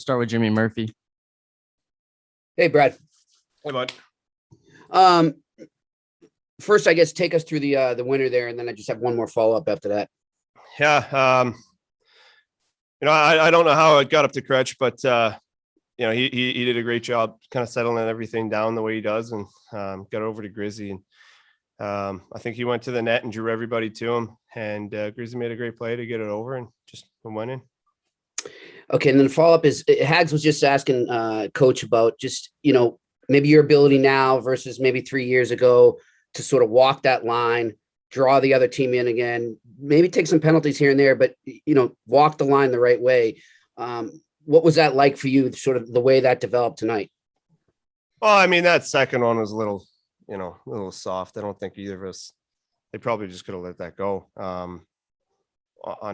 start with Jimmy Murphy. Hey, Brad. Hey, bud. First, I guess take us through the winner there, and then I just have one more follow-up after that. Yeah. I don't know how it got up to Kretsch, but he did a great job kind of settling everything down the way he does, and got over to Grizzy. And I think he went to the net and drew everybody to him, and Grizzy made a great play to get it over and just went in. Okay, and then the follow-up is Hags was just asking Coach about just, maybe your ability now versus maybe 3 years ago to sort of walk that line, draw the other team in again, maybe take some penalties here and there, but, walk the line the right way. What was that like for you, sort of the way that developed tonight? Well, I mean, that second one was a little soft. I don't think either of us, they probably just could have let that go on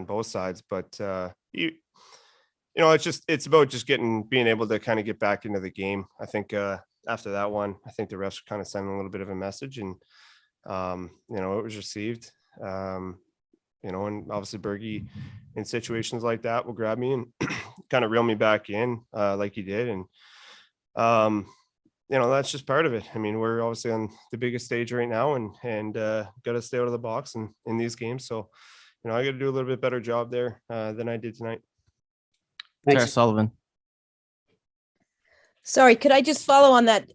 both sides. But, it's about just being able to kind of get back into the game. I think after that one, I think the refs were kind of sending a little bit of a message, and, it was received. And obviously Bergie in situations like that will grab me and kind of reel me back in like he did. And, that's just part of it. I mean, we're obviously on the biggest stage right now, and got to stay out of the box and in these games. So, I got to do a little bit better job there than I did tonight. Tara Sullivan. Sorry, could I just follow on that?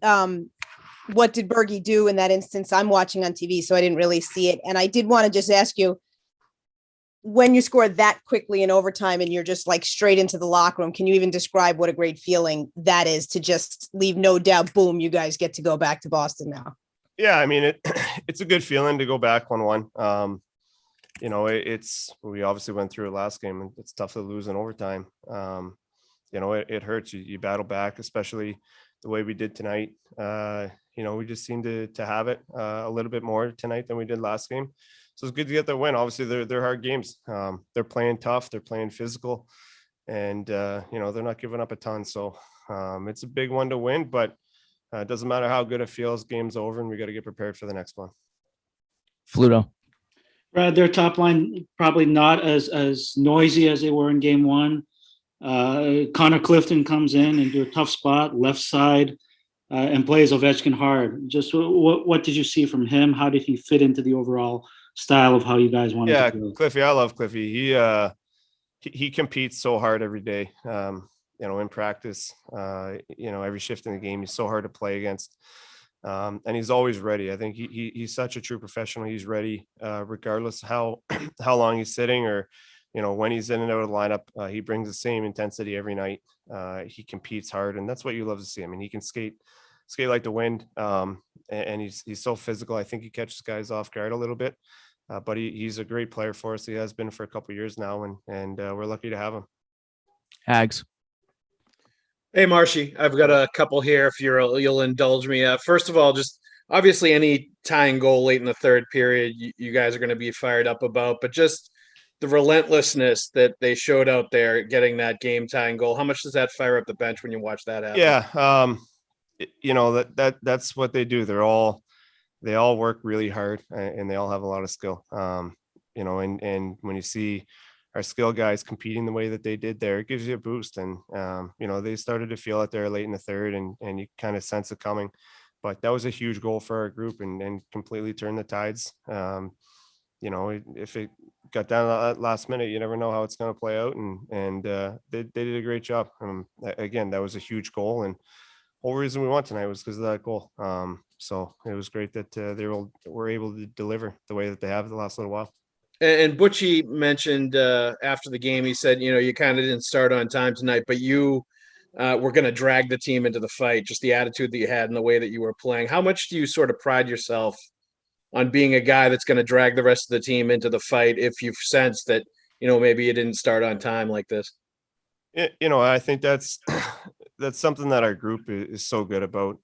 What did Bergie do in that instance? I'm watching on TV, so I didn't really see it. And I did want to just ask you, when you score that quickly in overtime and you're just like straight into the locker room, can you even describe what a great feeling that is to just leave no doubt, boom, you guys get to go back to Boston now? Yeah, I mean, it's a good feeling to go back 1-1. We obviously went through it last game, and it's tough to lose in overtime. It hurts. You battle back, especially the way we did tonight. We just seem to have it a little bit more tonight than we did last game. So it's good to get the win. Obviously, they're hard games. They're playing tough. They're playing physical, and they're not giving up a ton. So it's a big one to win, but it doesn't matter how good it feels. Game's over, and we got to get prepared for the next one. Fluto. Their top line probably not as noisy as they were in game one. Connor Clifton comes in and do a tough spot, left side, and plays Ovechkin hard. Just what did you see from him? How did he fit into the overall style of how you guys wanted to go? Cliffy, I love Cliffy. He competes so hard every day. In practice, every shift in the game, he's so hard to play against. And he's always ready. I think he's such a true professional. He's ready, regardless how long he's sitting or, when he's in and out of the lineup. He brings the same intensity every night. He competes hard, and that's what you love to see. I mean, he can skate like the wind, and he's so physical. I think he catches guys off guard a little bit, but he's a great player for us. He has been for a couple of years now, and we're lucky to have him. Hags. Hey, Marshy, I've got a couple here if you'll indulge me. First of all, just obviously any tying goal late in the third period, you guys are going to be fired up about, but just the relentlessness that they showed out there getting that game tying goal. How much does that fire up the bench when you watch that happen? Yeah. That's what they do. They all work really hard, and they all have a lot of skill. And when you see our skill guys competing the way that they did there, it gives you a boost. And, they started to feel it there late in the third, and you kind of sense it coming. But that was a huge goal for our group and completely turned the tides. If it got down to that last minute, you never know how it's going to play out. And they did a great job. Again, that was a huge goal. And the whole reason we won tonight was because of that goal. So it was great that they were able to deliver the way that they have the last little while. And Butchie mentioned after the game, he said, you kind of didn't start on time tonight, but you were going to drag the team into the fight, just the attitude that you had and the way that you were playing. How much do you sort of pride yourself on being a guy that's going to drag the rest of the team into the fight if you've sensed that, maybe you didn't start on time like this? I think that's something that our group is so good about.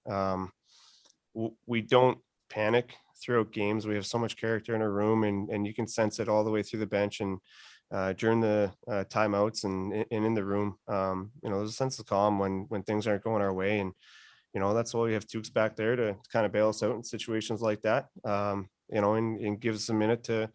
We don't panic throughout games. We have so much character in our room, and you can sense it all the way through the bench and during the timeouts and in the room. There's a sense of calm when things aren't going our way, and that's why we have Tukes back there to kind of bail us out in situations like that. And give us a minute to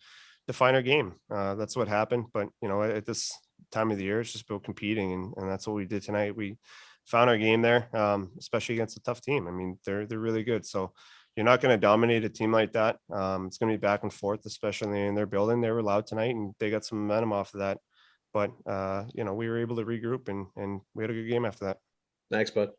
find our game. That's what happened. But at this time of the year. It's just about competing, and that's what we did tonight. We found our game there, especially against a tough team. I mean, they're really good. So you're not going to dominate a team like that. It's going to be back and forth, especially in their building. They were loud tonight, and they got some momentum off of that. But you know, we were able to regroup, and we had a good game after that. Thanks, bud.